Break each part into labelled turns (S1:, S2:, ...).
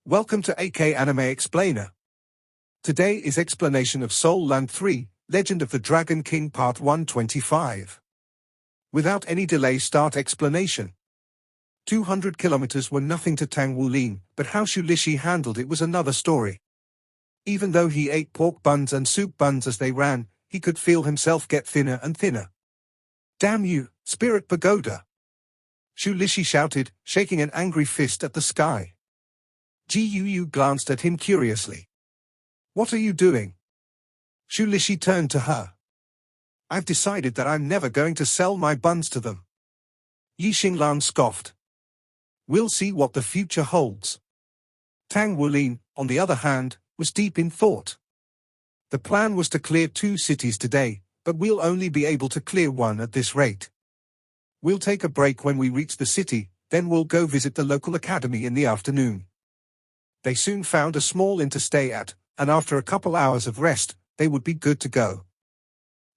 S1: Welcome to AK Anime Explainer. Today is explanation of Soul Land 3, Legend of the Dragon King Part 125. Without any delay, start explanation. 200 kilometers were nothing to Tang Wulin, but how Shu Lishi handled it was another story. Even though he ate pork buns and soup buns as they ran, he could feel himself get thinner and thinner. Damn you, Spirit Pagoda! Shu Lishi shouted, shaking an angry fist at the sky. Guu glanced at him curiously. What are you doing? Shu Lishi turned to her. I've decided that I'm never going to sell my buns to them. Yi Xinglan scoffed. We'll see what the future holds. Tang Wulin, on the other hand, was deep in thought. The plan was to clear 2 cities today, but we'll only be able to clear 1 at this rate. We'll take a break when we reach the city, then we'll go visit the local academy in the afternoon. They soon found a small inn to stay at, and after a couple hours of rest, they would be good to go.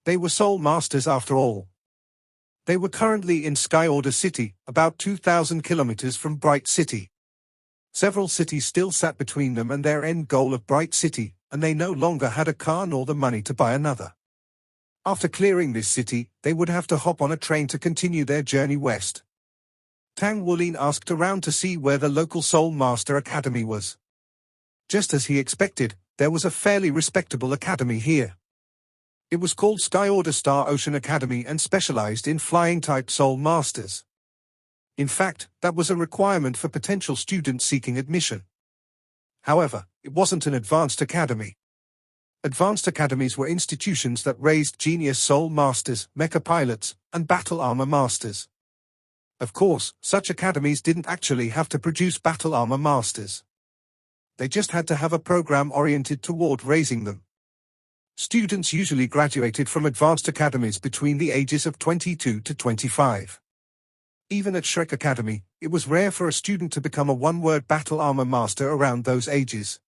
S1: They were Soul Masters after all. They were currently in Sky Order City, about 2,000 kilometers from Bright City. Several cities still sat between them and their end goal of Bright City, and they no longer had a car nor the money to buy another. After clearing this city, they would have to hop on a train to continue their journey west. Tang Wulin asked around to see where the local Soul Master Academy was. Just as he expected, there was a fairly respectable academy here. It was called Sky Order Star Ocean Academy and specialized in flying-type Soul Masters. In fact, that was a requirement for potential students seeking admission. However, it wasn't an advanced academy. Advanced academies were institutions that raised genius Soul Masters, mecha pilots, and battle armor masters. Of course, such academies didn't actually have to produce battle armor masters. They just had to have a program oriented toward raising them. Students usually graduated from advanced academies between the ages of 22 to 25. Even at Shrek Academy, it was rare for a student to become a one-word battle armor master around those ages.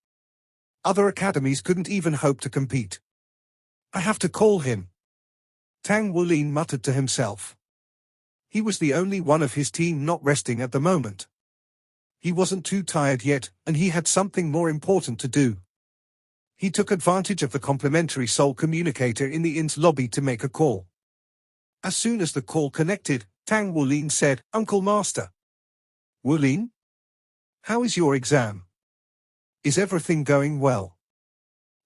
S1: Other academies couldn't even hope to compete. I have to call him. Tang Wulin muttered to himself. He was the only one of his team not resting at the moment. He wasn't too tired yet, and he had something more important to do. He took advantage of the complimentary soul communicator in the inn's lobby to make a call. As soon as the call connected, Tang Wulin said, Uncle Master. Wulin? How is your exam? Is everything going well?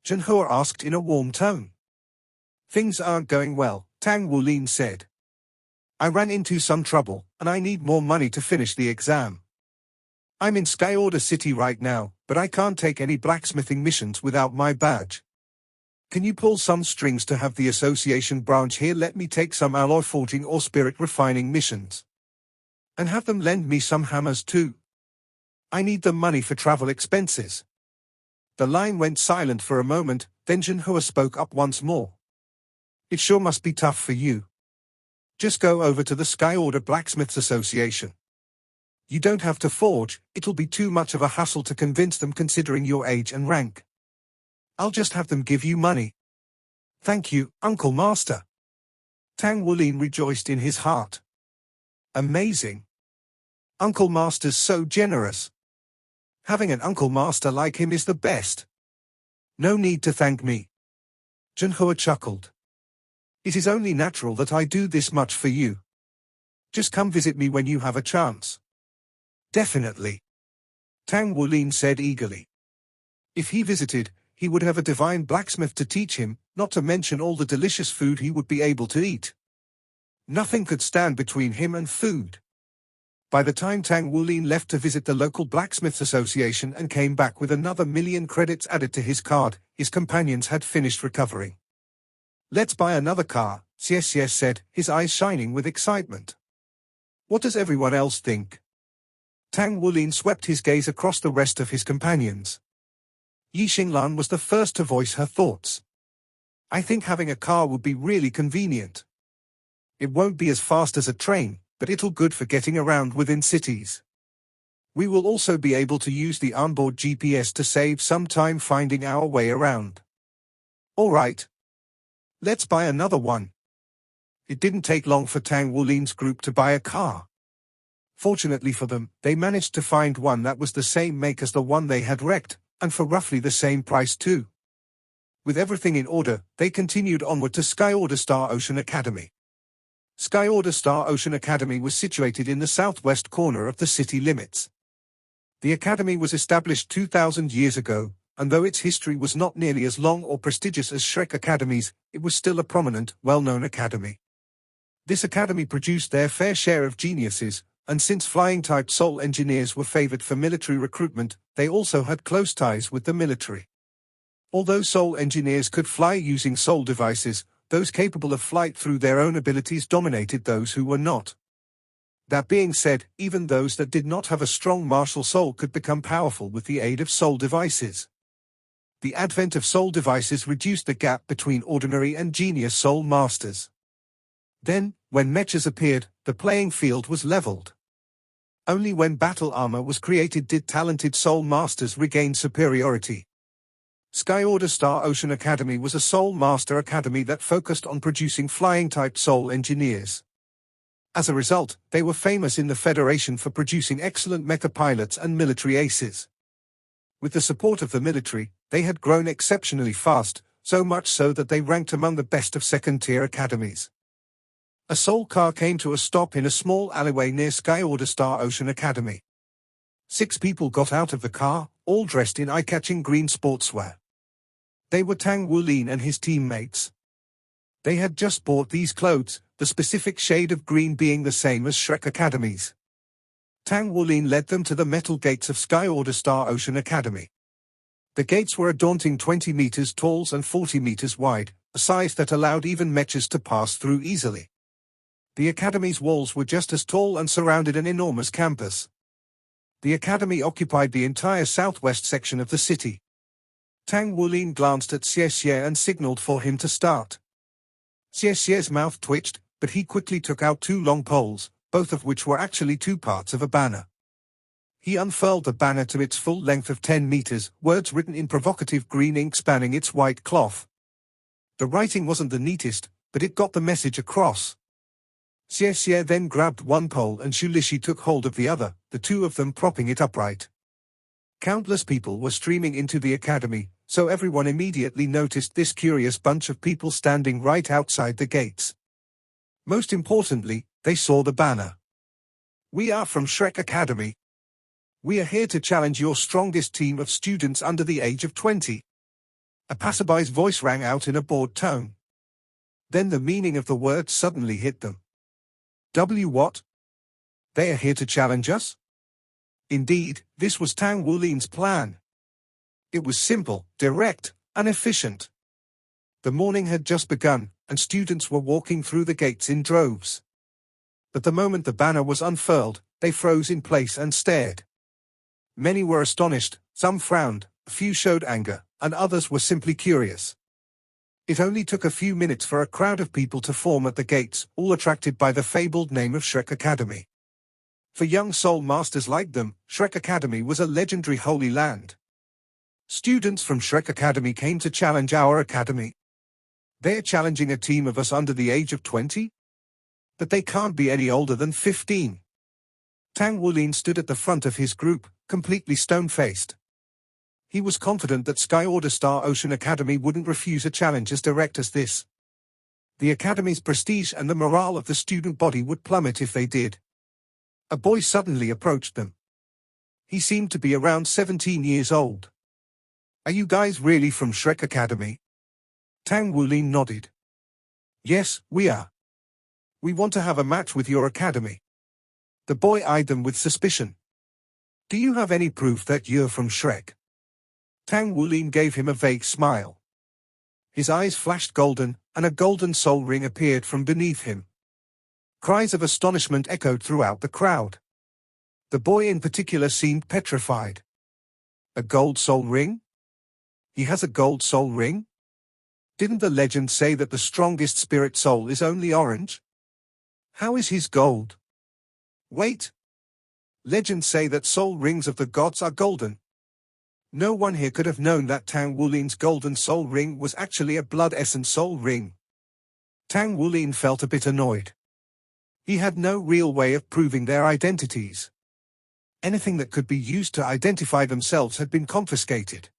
S1: Zhenhua asked in a warm tone. Things aren't going well, Tang Wulin said. I ran into some trouble, and I need more money to finish the exam. I'm in Sky Order City right now, but I can't take any blacksmithing missions without my badge. Can you pull some strings to have the association branch here let me take some alloy forging or spirit refining missions? And have them lend me some hammers too. I need the money for travel expenses. The line went silent for a moment, then Zhenhua spoke up once more. It sure must be tough for you. Just go over to the Sky Order Blacksmiths Association. You don't have to forge, it'll be too much of a hassle to convince them considering your age and rank. I'll just have them give you money. Thank you, Uncle Master. Tang Wulin rejoiced in his heart. Amazing. Uncle Master's so generous. Having an Uncle Master like him is the best. No need to thank me. Zhenhua chuckled. It is only natural that I do this much for you. Just come visit me when you have a chance. Definitely. Tang Wulin said eagerly. If he visited, he would have a divine blacksmith to teach him, not to mention all the delicious food he would be able to eat. Nothing could stand between him and food. By the time Tang Wulin left to visit the local blacksmiths association and came back with another 1,000,000 credits added to his card, his companions had finished recovering. Let's buy another car, Xies said, his eyes shining with excitement. What does everyone else think? Tang Wulin swept his gaze across the rest of his companions. Yi Xinglan was the first to voice her thoughts. I think having a car would be really convenient. It won't be as fast as a train, but it'll good for getting around within cities. We will also be able to use the onboard GPS to save some time finding our way around. All right. Let's buy another one. It didn't take long for Tang Wulin's group to buy a car. Fortunately for them, they managed to find one that was the same make as the one they had wrecked, and for roughly the same price too. With everything in order, they continued onward to Skyorder Star Ocean Academy. Skyorder Star Ocean Academy was situated in the southwest corner of the city limits. The academy was established 2,000 years ago, and though its history was not nearly as long or prestigious as Shrek Academies, it was still a prominent, well-known academy. This academy produced their fair share of geniuses, and since flying-type Soul engineers were favored for military recruitment, they also had close ties with the military. Although Soul engineers could fly using Soul devices, those capable of flight through their own abilities dominated those who were not. That being said, even those that did not have a strong martial soul could become powerful with the aid of Soul devices. The advent of Soul devices reduced the gap between ordinary and genius Soul masters. Then, when mechas appeared, the playing field was leveled. Only when battle armor was created did talented Soul masters regain superiority. Skyorder Star Ocean Academy was a Soul Master Academy that focused on producing flying-type Soul engineers. As a result, they were famous in the Federation for producing excellent mecha pilots and military aces. With the support of the military, they had grown exceptionally fast, so much so that they ranked among the best of second-tier academies. A Soul car came to a stop in a small alleyway near Skyorder Star Ocean Academy. 6 people got out of the car, all dressed in eye-catching green sportswear. They were Tang Wulin and his teammates. They had just bought these clothes, the specific shade of green being the same as Shrek Academies. Tang Wulin led them to the metal gates of Skyorder Star Ocean Academy. The gates were a daunting 20 meters tall and 40 meters wide, a size that allowed even mechas to pass through easily. The academy's walls were just as tall and surrounded an enormous campus. The academy occupied the entire southwest section of the city. Tang Wulin glanced at Xie and signaled for him to start. Xie's mouth twitched, but he quickly took out 2 long poles, both of which were actually 2 parts of a banner. He unfurled the banner to its full length of 10 meters, words written in provocative green ink spanning its white cloth. The writing wasn't the neatest, but it got the message across. Xie then grabbed one pole and Shulishi took hold of the other, the 2 of them propping it upright. Countless people were streaming into the academy, so everyone immediately noticed this curious bunch of people standing right outside the gates. Most importantly, they saw the banner. "We are from Shrek Academy. We are here to challenge your strongest team of students under the age of 20. A passerby's voice rang out in a bored tone. Then the meaning of the words suddenly hit them. What? They are here to challenge us? Indeed, this was Tang Wulin's plan. It was simple, direct, and efficient. The morning had just begun, and students were walking through the gates in droves. But the moment the banner was unfurled, they froze in place and stared. Many were astonished, some frowned, a few showed anger, and others were simply curious. It only took a few minutes for a crowd of people to form at the gates, all attracted by the fabled name of Shrek Academy. For young soul masters like them, Shrek Academy was a legendary holy land. Students from Shrek Academy came to challenge our academy. They're challenging a team of us under the age of 20? But they can't be any older than 15. Tang Wulin stood at the front of his group, completely stone-faced. He was confident that Skyorder Star Ocean Academy wouldn't refuse a challenge as direct as this. The academy's prestige and the morale of the student body would plummet if they did. A boy suddenly approached them. He seemed to be around 17 years old. "Are you guys really from Shrek Academy?" Tang Wulin nodded. "Yes, we are. We want to have a match with your academy." The boy eyed them with suspicion. "Do you have any proof that you're from Shrek?" Tang Wulin gave him a vague smile. His eyes flashed golden, and a golden soul ring appeared from beneath him. Cries of astonishment echoed throughout the crowd. The boy in particular seemed petrified. "A gold soul ring? He has a gold soul ring? Didn't the legend say that the strongest spirit soul is only orange? How is his gold? Wait. Legends say that soul rings of the gods are golden. No one here could have known that Tang Wulin's golden soul ring was actually a blood essence soul ring." Tang Wulin felt a bit annoyed. He had no real way of proving their identities. Anything that could be used to identify themselves had been confiscated.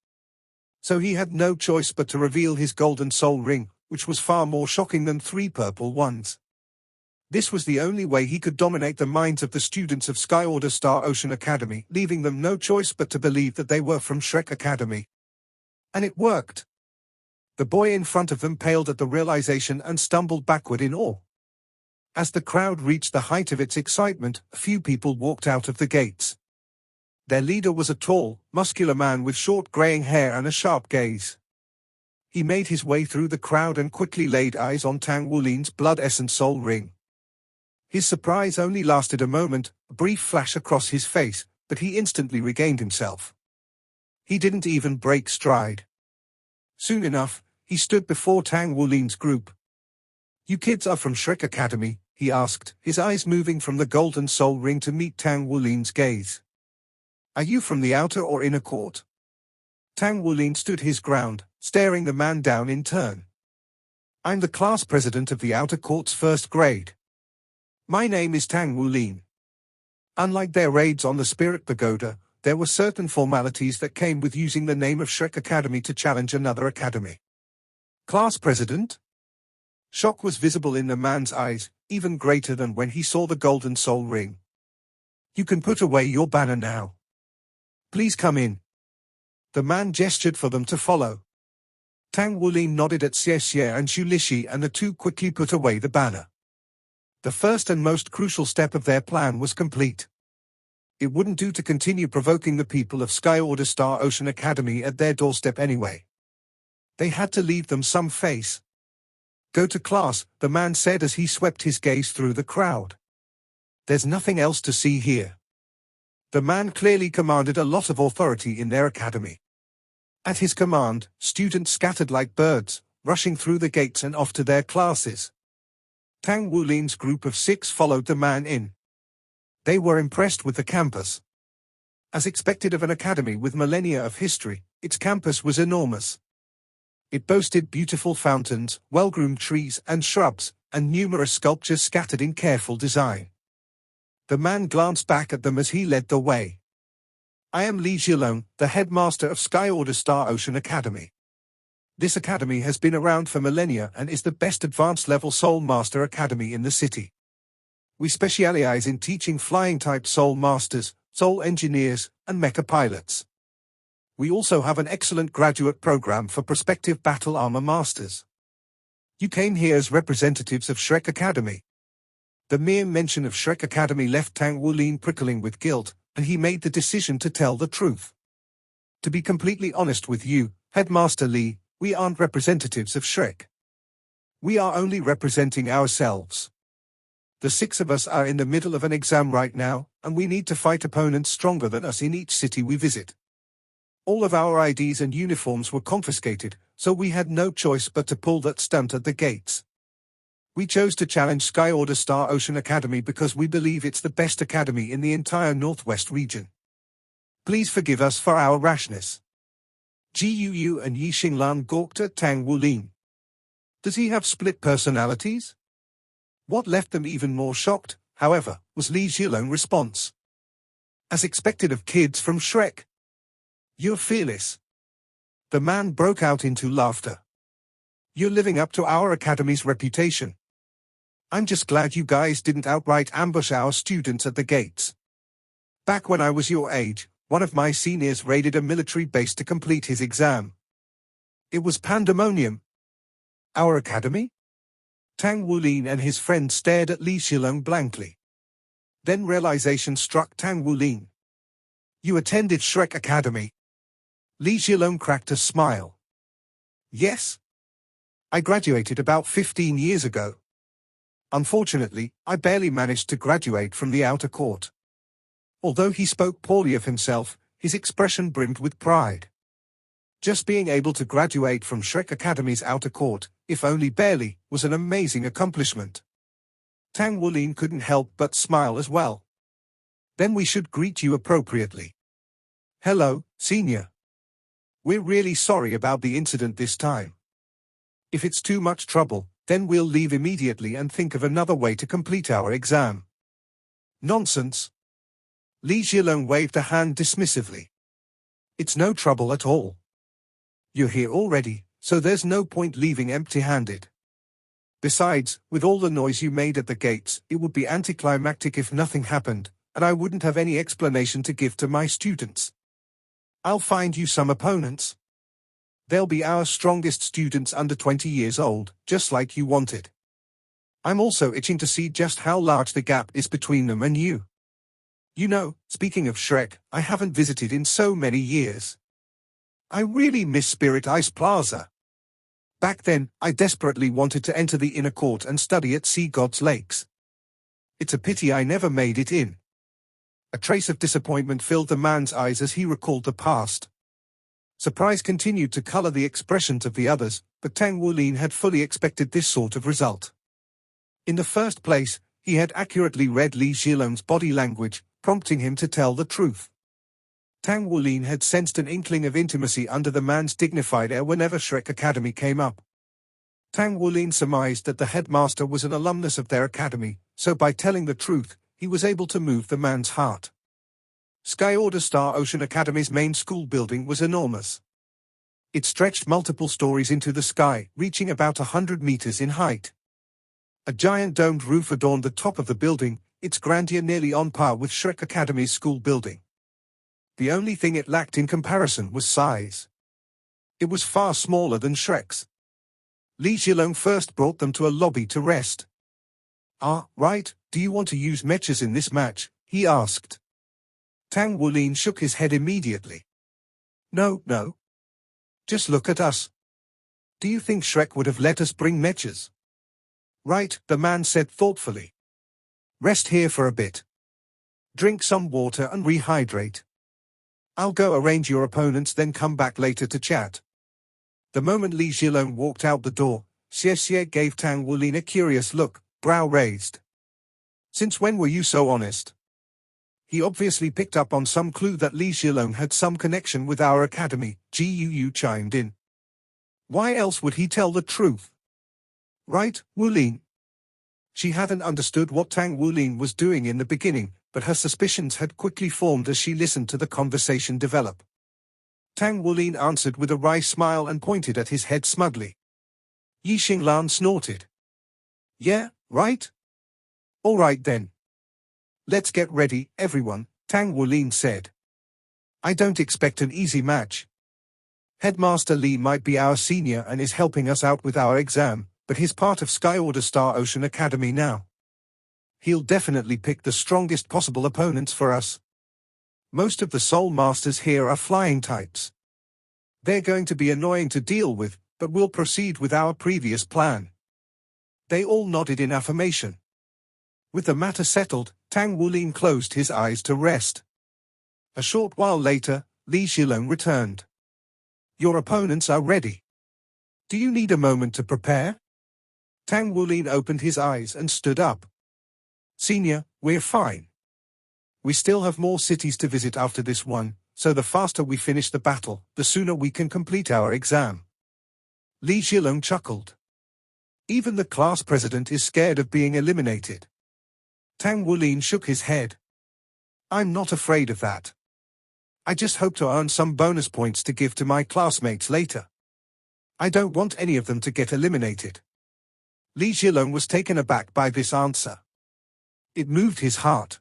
S1: So he had no choice but to reveal his golden soul ring, which was far more shocking than 3 purple ones. This was the only way he could dominate the minds of the students of Sky Order Star Ocean Academy, leaving them no choice but to believe that they were from Shrek Academy. And it worked. The boy in front of them paled at the realization and stumbled backward in awe. As the crowd reached the height of its excitement, a few people walked out of the gates. Their leader was a tall, muscular man with short graying hair and a sharp gaze. He made his way through the crowd and quickly laid eyes on Tang Wulin's blood essence soul ring. His surprise only lasted a moment, a brief flash across his face, but he instantly regained himself. He didn't even break stride. Soon enough, he stood before Tang Wulin's group. "You kids are from Shrek Academy?" he asked, his eyes moving from the golden soul ring to meet Tang Wulin's gaze. "Are you from the outer or inner court?" Tang Wulin stood his ground, staring the man down in turn. "I'm the class president of the outer court's first grade. My name is Tang Wulin." Unlike their raids on the Spirit Pagoda, there were certain formalities that came with using the name of Shrek Academy to challenge another academy. "Class president?" Shock was visible in the man's eyes, even greater than when he saw the golden soul ring. "You can put away your banner now. Please come in." The man gestured for them to follow. Tang Wulin nodded at Xie Xie and Xu Lixi, and the two quickly put away the banner. The first and most crucial step of their plan was complete. It wouldn't do to continue provoking the people of Sky Order Star Ocean Academy at their doorstep anyway. They had to leave them some face. "Go to class," the man said as he swept his gaze through the crowd. "There's nothing else to see here." The man clearly commanded a lot of authority in their academy. At his command, students scattered like birds, rushing through the gates and off to their classes. Tang Wulin's group of 6 followed the man in. They were impressed with the campus. As expected of an academy with millennia of history, its campus was enormous. It boasted beautiful fountains, well-groomed trees and shrubs, and numerous sculptures scattered in careful design. The man glanced back at them as he led the way. "I am Li Zhilong, the headmaster of Sky Order Star Ocean Academy. This academy has been around for millennia and is the best advanced-level Soul Master Academy in the city. We specialize in teaching flying-type Soul Masters, Soul Engineers, and Mecha Pilots. We also have an excellent graduate program for prospective Battle Armor Masters. You came here as representatives of Shrek Academy." The mere mention of Shrek Academy left Tang Wulin prickling with guilt, and he made the decision to tell the truth. "To be completely honest with you, Headmaster Li, we aren't representatives of Shrek. We are only representing ourselves. The 6 of us are in the middle of an exam right now, and we need to fight opponents stronger than us in each city we visit. All of our IDs and uniforms were confiscated, so we had no choice but to pull that stunt at the gates. We chose to challenge Sky Order Star Ocean Academy because we believe it's the best academy in the entire Northwest region. Please forgive us for our rashness." Gu and Yi Xinglan gawked at Tang Wulin. Does he have split personalities? What left them even more shocked, however, was Li Zhilong's response. "As expected of kids from Shrek. You're fearless." The man broke out into laughter. "You're living up to our academy's reputation. I'm just glad you guys didn't outright ambush our students at the gates. Back when I was your age, one of my seniors raided a military base to complete his exam. It was pandemonium." "Our academy?" Tang Wulin and his friend stared at Li Zhilong blankly. Then realization struck Tang Wulin. "You attended Shrek Academy?" Li Zhilong cracked a smile. "Yes. I graduated about 15 years ago. Unfortunately, I barely managed to graduate from the outer court." Although he spoke poorly of himself, his expression brimmed with pride. Just being able to graduate from Shrek Academy's outer court, if only barely, was an amazing accomplishment. Tang Wulin couldn't help but smile as well. "Then we should greet you appropriately. Hello, senior. We're really sorry about the incident this time. If it's too much trouble, Then we'll leave immediately and think of another way to complete our exam. Nonsense. Li Zhilong waved a hand dismissively. It's no trouble at all. You're here already, so there's no point leaving empty-handed. Besides, with all the noise you made at the gates, it would be anticlimactic if nothing happened, and I wouldn't have any explanation to give to my students. I'll find you some opponents. They'll be our strongest students under 20 years old, just like you wanted. I'm also itching to see just how large the gap is between them and you. You know, speaking of Shrek, I haven't visited in so many years. I really miss Spirit Ice Plaza. Back then, I desperately wanted to enter the inner court and study at Sea God's Lakes. It's a pity I never made it in. A trace of disappointment filled the man's eyes as he recalled the past. Surprise continued to color the expressions of the others, but Tang Wulin had fully expected this sort of result. In the first place, he had accurately read Li Zhilong's body language, prompting him to tell the truth. Tang Wulin had sensed an inkling of intimacy under the man's dignified air whenever Shrek Academy came up. Tang Wulin surmised that the headmaster was an alumnus of their academy, so by telling the truth, he was able to move the man's heart. Sky Order Star Ocean Academy's main school building was enormous. It stretched multiple stories into the sky, reaching about 100 meters in height. A giant domed roof adorned the top of the building, its grandeur nearly on par with Shrek Academy's school building. The only thing it lacked in comparison was size. It was far smaller than Shrek's. Li Zhilong first brought them to a lobby to rest. "Ah, right, do you want to use mechas in this match?" he asked. Tang Wulin shook his head immediately. No. Just look at us. Do you think Shrek would have let us bring mechas?" "Right," the man said thoughtfully. "Rest here for a bit. Drink some water and rehydrate. I'll go arrange your opponents, then come back later to chat." The moment Li Zhilong walked out the door, Xie gave Tang Wulin a curious look, brow raised. "Since when were you so honest?" He obviously picked up on some clue that Li Zhilong had some connection with our academy, Gu chimed in. "Why else would he tell the truth?" "Right, Wulin." She hadn't understood what Tang Wulin was doing in the beginning, but her suspicions had quickly formed as she listened to the conversation develop. Tang Wulin answered with a wry smile and pointed at his head smugly. Yi Xinglan snorted. "Yeah, right? All right then. Let's get ready, everyone," Tang Wulin said. "I don't expect an easy match. Headmaster Li might be our senior and is helping us out with our exam, but he's part of Sky Order Star Ocean Academy now. He'll definitely pick the strongest possible opponents for us. Most of the Soul Masters here are flying types. They're going to be annoying to deal with, but we'll proceed with our previous plan." They all nodded in affirmation. With the matter settled, Tang Wulin closed his eyes to rest. A short while later, Li Zhilong returned. "Your opponents are ready. Do you need a moment to prepare?" Tang Wulin opened his eyes and stood up. "Senior, we're fine. We still have more cities to visit after this one, so the faster we finish the battle, the sooner we can complete our exam." Li Zhilong chuckled. "Even the class president is scared of being eliminated." Tang Wulin shook his head. "I'm not afraid of that. I just hope to earn some bonus points to give to my classmates later. I don't want any of them to get eliminated." Li Zhilong was taken aback by this answer. It moved his heart.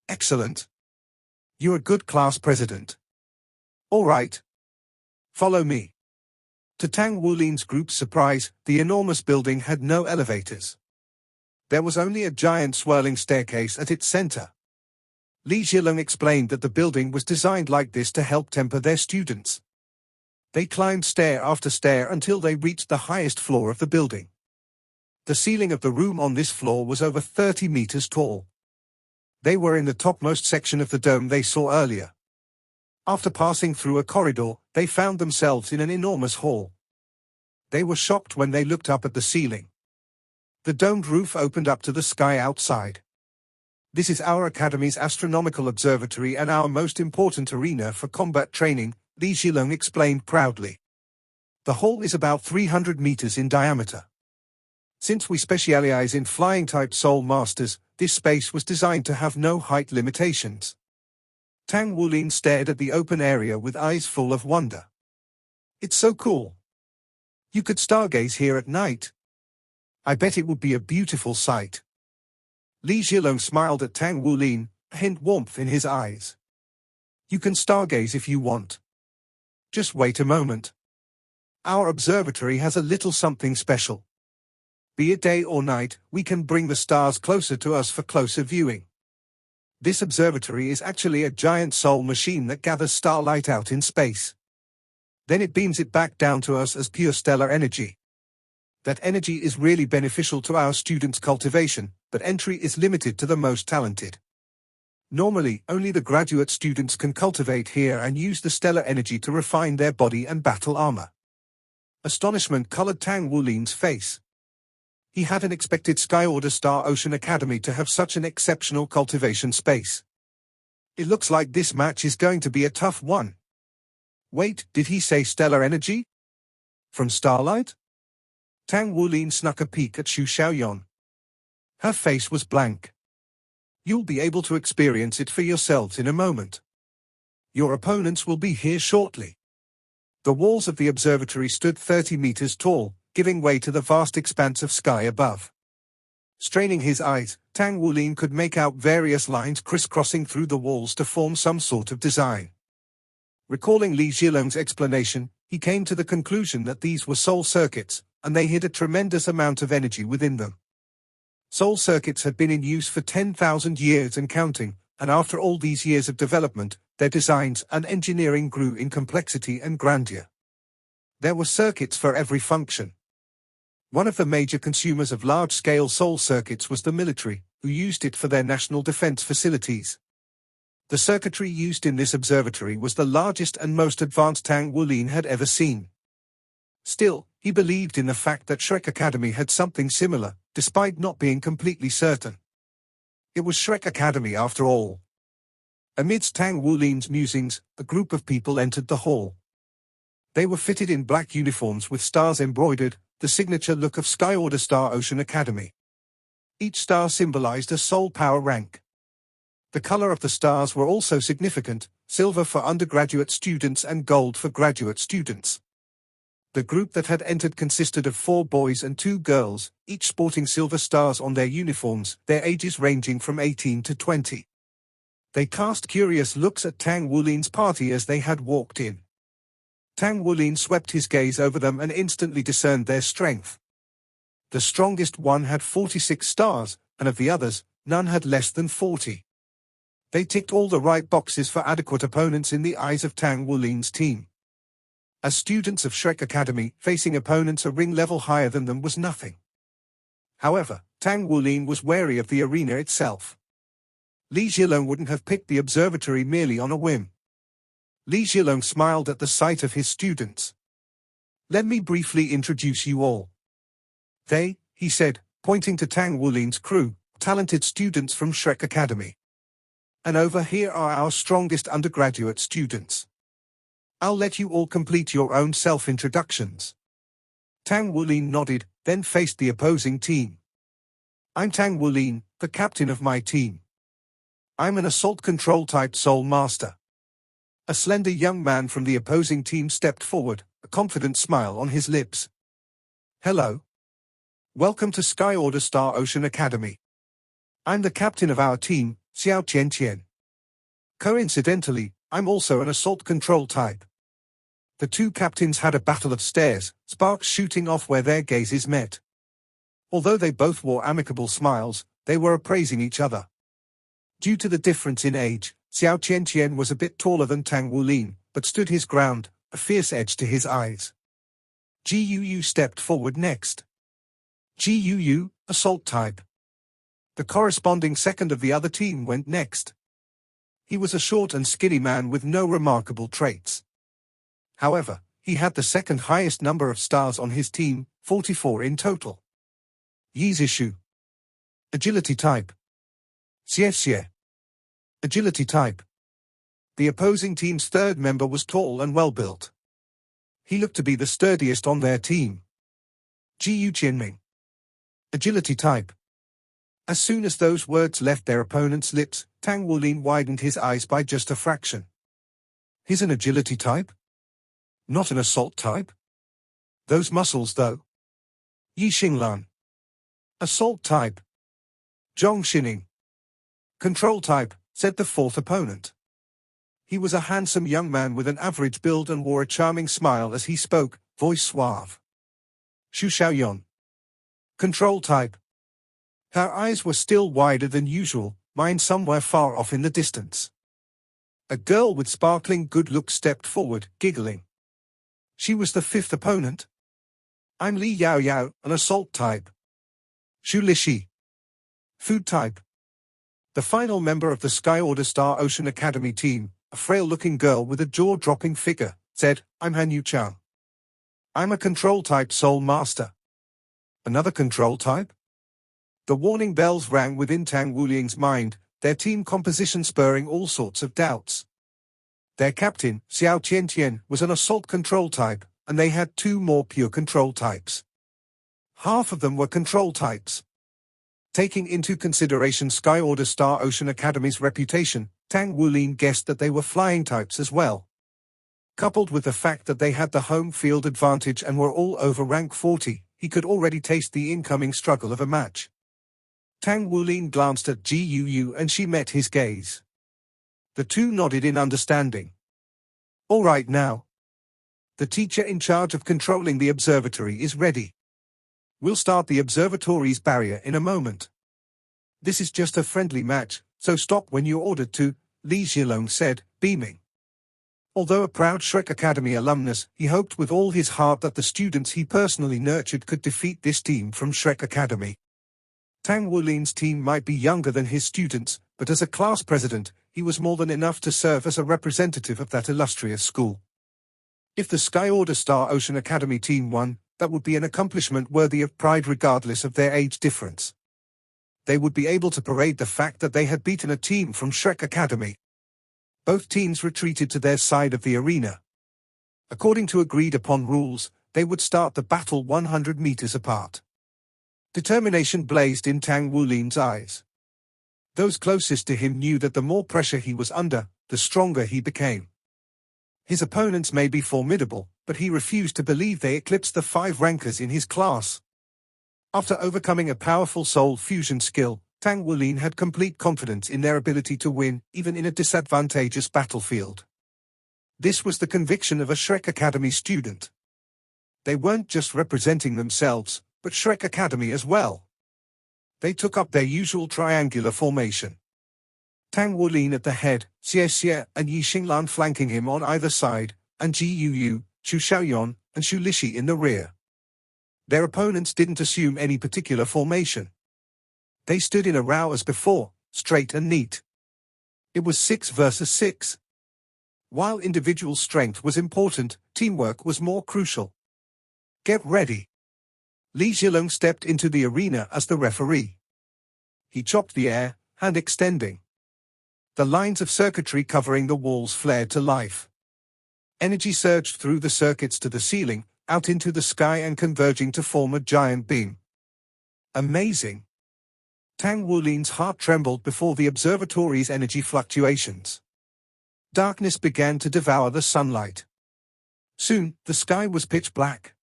S1: "Excellent. You're a good class president. All right. Follow me." To Tang Wulin's group's surprise, the enormous building had no elevators. There was only a giant swirling staircase at its center. Li Zhilong explained that the building was designed like this to help temper their students. They climbed stair after stair until they reached the highest floor of the building. The ceiling of the room on this floor was over 30 meters tall. They were in the topmost section of the dome they saw earlier. After passing through a corridor, they found themselves in an enormous hall. They were shocked when they looked up at the ceiling. The domed roof opened up to the sky outside. "This is our academy's astronomical observatory and our most important arena for combat training," Li Zhilong explained proudly. "The hall is about 300 meters in diameter. Since we specialize in flying-type Soul Masters, this space was designed to have no height limitations. Tang Wulin stared at the open area with eyes full of wonder. It's so cool. You could stargaze here at night. I bet it would be a beautiful sight. Li Zhilong smiled at Tang Wulin, a hint warmth in his eyes. You can stargaze if you want. Just wait a moment. Our observatory has a little something special. Be it day or night, we can bring the stars closer to us for closer viewing. This observatory is actually a giant soul machine that gathers starlight out in space. Then it beams it back down to us as pure stellar energy. That energy is really beneficial to our students' cultivation, but entry is limited to the most talented. Normally, only the graduate students can cultivate here and use the stellar energy to refine their body and battle armor. Astonishment colored Tang Wulin's face. He hadn't expected Skyorder Star Ocean Academy to have such an exceptional cultivation space. It looks like this match is going to be a tough one. Wait, did he say stellar energy? From starlight? Tang Wulin snuck a peek at Xu Xiaoyan. Her face was blank. You'll be able to experience it for yourselves in a moment. Your opponents will be here shortly. The walls of the observatory stood 30 meters tall, giving way to the vast expanse of sky above. Straining his eyes, Tang Wulin could make out various lines crisscrossing through the walls to form some sort of design. Recalling Li Zhilong's explanation, he came to the conclusion that these were soul circuits, and they hid a tremendous amount of energy within them. Soul circuits had been in use for 10,000 years and counting, and after all these years of development, their designs and engineering grew in complexity and grandeur. There were circuits for every function. One of the major consumers of large-scale soul circuits was the military, who used it for their national defense facilities. The circuitry used in this observatory was the largest and most advanced Tang Wulin had ever seen. Still, he believed in the fact that Shrek Academy had something similar, despite not being completely certain. It was Shrek Academy after all. Amidst Tang Wulin's musings, a group of people entered the hall. They were fitted in black uniforms with stars embroidered, the signature look of Skyorder Star Ocean Academy. Each star symbolized a soul power rank. The color of the stars were also significant, silver for undergraduate students and gold for graduate students. The group that had entered consisted of 4 boys and 2 girls, each sporting silver stars on their uniforms, their ages ranging from 18 to 20. They cast curious looks at Tang Wulin's party as they had walked in. Tang Wulin swept his gaze over them and instantly discerned their strength. The strongest one had 46 stars, and of the others, none had less than 40. They ticked all the right boxes for adequate opponents in the eyes of Tang Wulin's team. As students of Shrek Academy, facing opponents a ring level higher than them was nothing. However, Tang Wulin was wary of the arena itself. Li Zhilong wouldn't have picked the observatory merely on a whim. Li Zhilong smiled at the sight of his students. Let me briefly introduce you all. They, he said, pointing to Tang Wulin's crew, talented students from Shrek Academy. And over here are our strongest undergraduate students. I'll let you all complete your own self-introductions. Tang Wulin nodded, then faced the opposing team. I'm Tang Wulin, the captain of my team. I'm an assault control type soul master. A slender young man from the opposing team stepped forward, a confident smile on his lips. Hello. Welcome to Skyorder Star Ocean Academy. I'm the captain of our team, Xiao Qianqian. Coincidentally, I'm also an assault control type. The 2 captains had a battle of stares, sparks shooting off where their gazes met. Although they both wore amicable smiles, they were appraising each other. Due to the difference in age, Xiao Qianqian was a bit taller than Tang Wulin, but stood his ground, a fierce edge to his eyes. Gu stepped forward next. Gu, assault type. The corresponding second of the other team went next. He was a short and skinny man with no remarkable traits. However, he had the second highest number of stars on his team, 44 in total. Yizishu. Agility type. Xie. Agility type. The opposing team's third member was tall and well-built. He looked to be the sturdiest on their team. Jiu Qianming. Agility type. As soon as those words left their opponent's lips, Tang Wulin widened his eyes by just a fraction. He's an agility type? Not an assault type? Those muscles though? Yi Xinglan. Assault type. Zhong Xining. Control type, said the fourth opponent. He was a handsome young man with an average build and wore a charming smile as he spoke, voice suave. Xu Xiaoyan. Control type. Her eyes were still wider than usual, mine somewhere far off in the distance. A girl with sparkling good looks stepped forward, giggling. She was the fifth opponent. I'm Li Yao Yao, an assault type. Xu Lixi. Food type. The final member of the Sky Order Star Ocean Academy team, a frail-looking girl with a jaw-dropping figure, said, I'm Han Yu Chang. I'm a control type soul master. Another control type? The warning bells rang within Tang Wulin's mind, their team composition spurring all sorts of doubts. Their captain, Xiao Tiantian, was an assault control type, and they had two more pure control types. Half of them were control types. Taking into consideration Sky Order Star Ocean Academy's reputation, Tang Wulin guessed that they were flying types as well. Coupled with the fact that they had the home field advantage and were all over rank 40, he could already taste the incoming struggle of a match. Tang Wulin glanced at Ji Yu and she met his gaze. The two nodded in understanding. All right now. The teacher in charge of controlling the observatory is ready. We'll start the observatory's barrier in a moment. This is just a friendly match, so stop when you're ordered to, Li Zhilong said, beaming. Although a proud Shrek Academy alumnus, he hoped with all his heart that the students he personally nurtured could defeat this team from Shrek Academy. Tang Wulin's team might be younger than his students, but as a class president, he was more than enough to serve as a representative of that illustrious school. If the Sky Order Star Ocean Academy team won, that would be an accomplishment worthy of pride regardless of their age difference. They would be able to parade the fact that they had beaten a team from Shrek Academy. Both teams retreated to their side of the arena. According to agreed-upon rules, they would start the battle 100 meters apart. Determination blazed in Tang Wulin's eyes. Those closest to him knew that the more pressure he was under, the stronger he became. His opponents may be formidable, but he refused to believe they eclipsed the 5 rankers in his class. After overcoming a powerful soul fusion skill, Tang Wulin had complete confidence in their ability to win, even in a disadvantageous battlefield. This was the conviction of a Shrek Academy student. They weren't just representing themselves, but Shrek Academy as well. They took up their usual triangular formation. Tang Wulin at the head, Xie Xie and Yi Xinglan flanking him on either side, and Ji Yu, Xu Xiaoyan, and Xu Lixi in the rear. Their opponents didn't assume any particular formation. They stood in a row as before, straight and neat. It was 6 versus 6. While individual strength was important, teamwork was more crucial. Get ready. Li Zhilong stepped into the arena as the referee. He chopped the air, hand extending. The lines of circuitry covering the walls flared to life. Energy surged through the circuits to the ceiling, out into the sky and converging to form a giant beam. Amazing! Tang Wulin's heart trembled before the observatory's energy fluctuations. Darkness began to devour the sunlight. Soon, the sky was pitch black.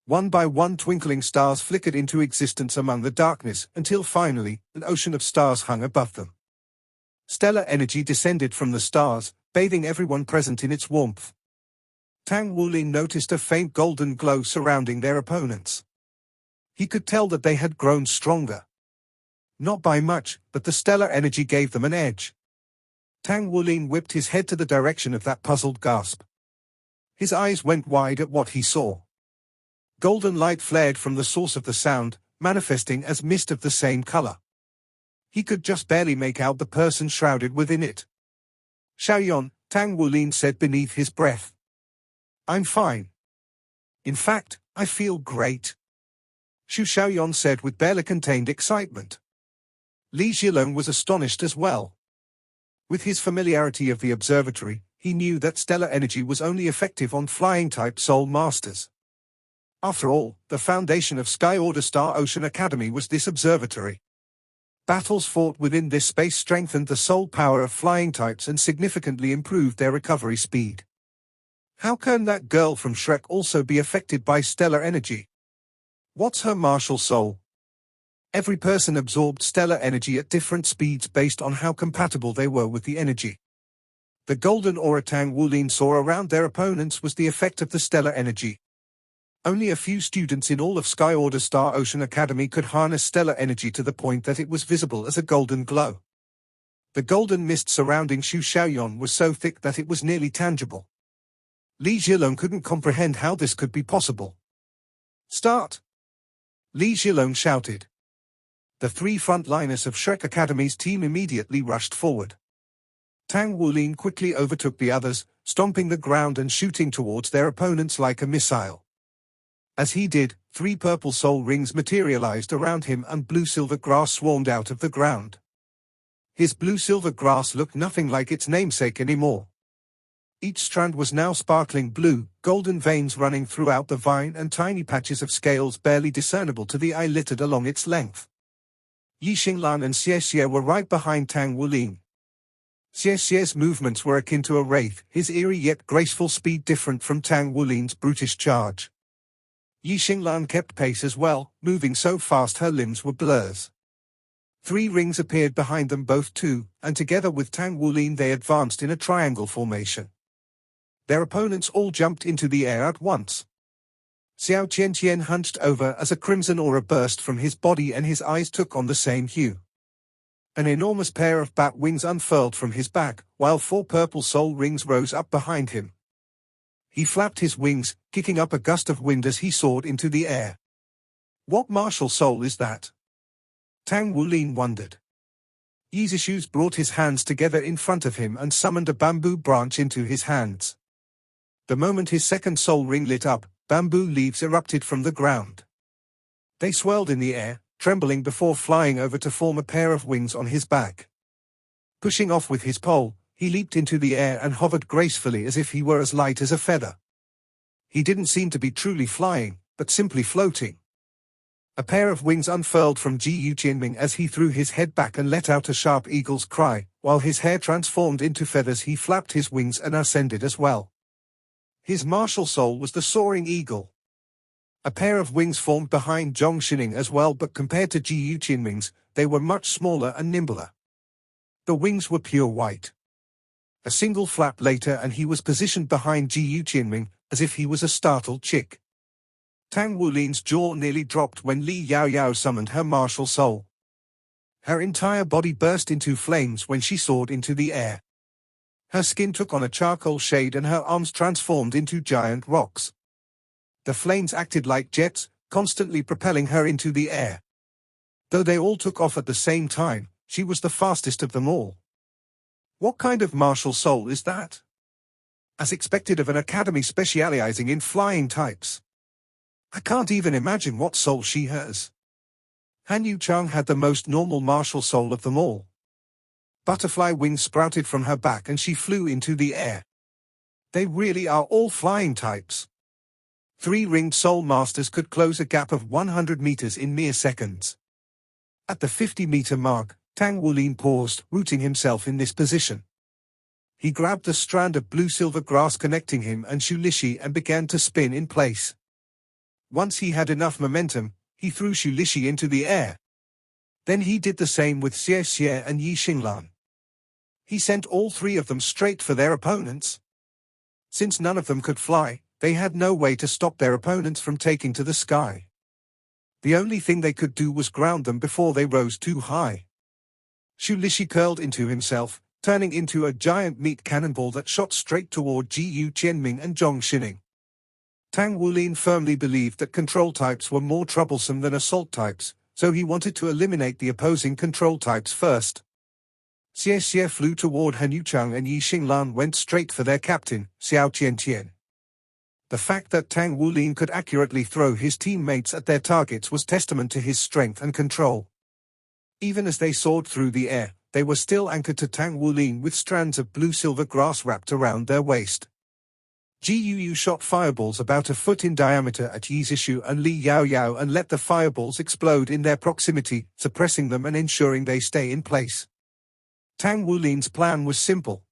S1: One by one twinkling stars flickered into existence among the darkness, until finally, an ocean of stars hung above them. Stellar energy descended from the stars, bathing everyone present in its warmth. Tang Wulin noticed a faint golden glow surrounding their opponents. He could tell that they had grown stronger. Not by much, but the stellar energy gave them an edge. Tang Wulin whipped his head to the direction of that puzzled gasp. His eyes went wide at what he saw. Golden light flared from the source of the sound, manifesting as mist of the same color. He could just barely make out the person shrouded within it. Xiaoyan, Tang Wulin said beneath his breath. I'm fine. In fact, I feel great. Xu Xiaoyan said with barely contained excitement. Li Zhilong was astonished as well. With his familiarity of the observatory, he knew that stellar energy was only effective on flying-type soul masters. After all, the foundation of Sky Order Star Ocean Academy was this observatory. Battles fought within this space strengthened the soul power of flying types and significantly improved their recovery speed. How can that girl from Shrek also be affected by stellar energy? What's her martial soul? Every person absorbed stellar energy at different speeds based on how compatible they were with the energy. The golden aura Tang Wulin saw around their opponents was the effect of the stellar energy. Only a few students in all of Sky Order Star Ocean Academy could harness stellar energy to the point that it was visible as a golden glow. The golden mist surrounding Xu Xiaoyan was so thick that it was nearly tangible. Li Zhilong couldn't comprehend how this could be possible. "Start!" Li Zhilong shouted. The three frontliners of Shrek Academy's team immediately rushed forward. Tang Wulin quickly overtook the others, stomping the ground and shooting towards their opponents like a missile. As he did, 3 purple soul rings materialized around him and blue-silver grass swarmed out of the ground. His blue-silver grass looked nothing like its namesake anymore. Each strand was now sparkling blue, golden veins running throughout the vine and tiny patches of scales barely discernible to the eye littered along its length. Yi Xinglan and Xie Xie were right behind Tang Wulin. Xie Xie's movements were akin to a wraith, his eerie yet graceful speed different from Tang Wulin's brutish charge. Yi Xinglan kept pace as well, moving so fast her limbs were blurs. 3 rings appeared behind them both too, and together with Tang Wulin they advanced in a triangle formation. Their opponents all jumped into the air at once. Xiao Qianqian hunched over as a crimson aura burst from his body and his eyes took on the same hue. An enormous pair of bat wings unfurled from his back, while 4 purple soul rings rose up behind him. He flapped his wings, kicking up a gust of wind as he soared into the air. What martial soul is that? Tang Wulin wondered. Yi Zishu's brought his hands together in front of him and summoned a bamboo branch into his hands. The moment his second soul ring lit up, bamboo leaves erupted from the ground. They swirled in the air, trembling before flying over to form a pair of wings on his back. Pushing off with his pole, he leaped into the air and hovered gracefully as if he were as light as a feather. He didn't seem to be truly flying, but simply floating. A pair of wings unfurled from Ji Yu Jianming as he threw his head back and let out a sharp eagle's cry, while his hair transformed into feathers he flapped his wings and ascended as well. His martial soul was the soaring eagle. A pair of wings formed behind Zhong Xining as well, but compared to Ji Yu Jianming's, they were much smaller and nimbler. The wings were pure white. A single flap later and he was positioned behind Ji Yu Jianming, as if he was a startled chick. Tang Wulin's jaw nearly dropped when Li Yaoyao summoned her martial soul. Her entire body burst into flames when she soared into the air. Her skin took on a charcoal shade and her arms transformed into giant rocks. The flames acted like jets, constantly propelling her into the air. Though they all took off at the same time, she was the fastest of them all. What kind of martial soul is that? As expected of an academy specializing in flying types. I can't even imagine what soul she has. Han Yuchang had the most normal martial soul of them all. Butterfly wings sprouted from her back and she flew into the air. They really are all flying types. 3 ringed soul masters could close a gap of 100 meters in mere seconds. At the 50-meter mark, Tang Wulin paused, rooting himself in this position. He grabbed the strand of blue-silver grass connecting him and Xu Lixi and began to spin in place. Once he had enough momentum, he threw Xu Lixi into the air. Then he did the same with Xie Xie and Yi Xinglan. He sent all 3 of them straight for their opponents. Since none of them could fly, they had no way to stop their opponents from taking to the sky. The only thing they could do was ground them before they rose too high. Xu Lixi curled into himself, turning into a giant meat cannonball that shot straight toward Ji Yu Jianming and Zhong Xining. Tang Wulin firmly believed that control types were more troublesome than assault types, so he wanted to eliminate the opposing control types first. Xie Xie flew toward Han Yuchang and Yi Xinglan went straight for their captain, Xiao Qianqian. The fact that Tang Wulin could accurately throw his teammates at their targets was testament to his strength and control. Even as they soared through the air, they were still anchored to Tang Wulin with strands of blue-silver grass wrapped around their waist. Gu shot fireballs about a foot in diameter at Yi Zishu and Li Yaoyao and let the fireballs explode in their proximity, suppressing them and ensuring they stay in place. Tang Wulin's plan was simple.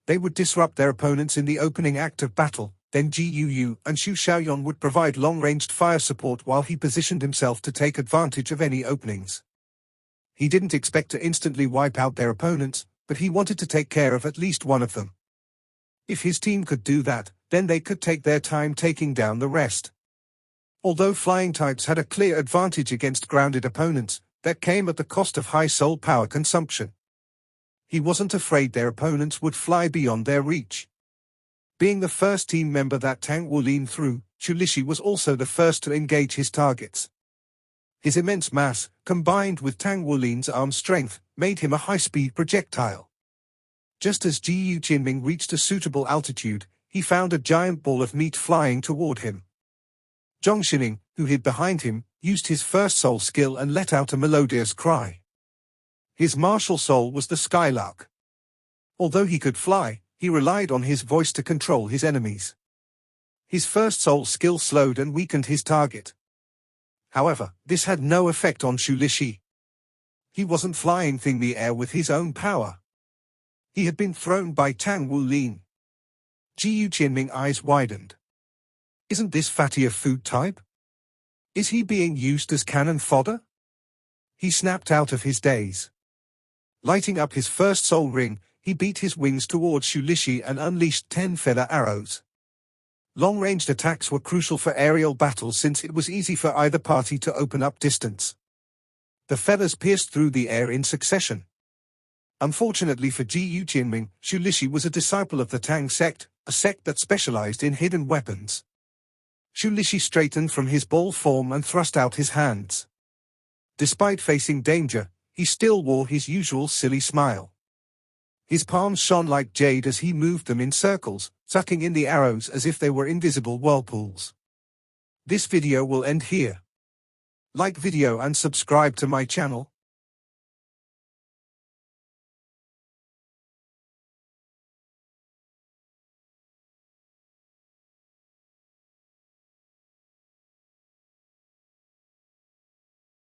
S1: They would disrupt their opponents in the opening act of battle, then Gu and Xu Xiaoyan would provide long-ranged fire support while he positioned himself to take advantage of any openings. He didn't expect to instantly wipe out their opponents, but he wanted to take care of at least one of them. If his team could do that, then they could take their time taking down the rest. Although flying types had a clear advantage against grounded opponents, that came at the cost of high soul power consumption. He wasn't afraid their opponents would fly beyond their reach. Being the first team member that Tang Wulin threw, Shulishi was also the first to engage his targets. His immense mass, combined with Tang Wulin's arm strength, made him a high-speed projectile. Just as Jiyu Qinming reached a suitable altitude, he found a giant ball of meat flying toward him. Zhong Xining, who hid behind him, used his first soul skill and let out a melodious cry. His martial soul was the skylark. Although he could fly, he relied on his voice to control his enemies. His first soul skill slowed and weakened his target. However, this had no effect on Shulishi. He wasn't flying through the air with his own power. He had been thrown by Tang Wulin. Jiyu Qinming eyes widened. Isn't this fatty a food type? Is he being used as cannon fodder? He snapped out of his daze. Lighting up his first soul ring, he beat his wings towards Shulishi and unleashed 10 feather arrows. Long-ranged attacks were crucial for aerial battles since it was easy for either party to open up distance. The feathers pierced through the air in succession. Unfortunately for Jiyu Qinming, Shulishi was a disciple of the Tang sect, a sect that specialized in hidden weapons. Shulishi straightened from his ball form and thrust out his hands. Despite facing danger, he still wore his usual silly smile. His palms shone like jade as he moved them in circles, sucking in the arrows as if they were invisible whirlpools. This video will end here. Like video and subscribe to my channel.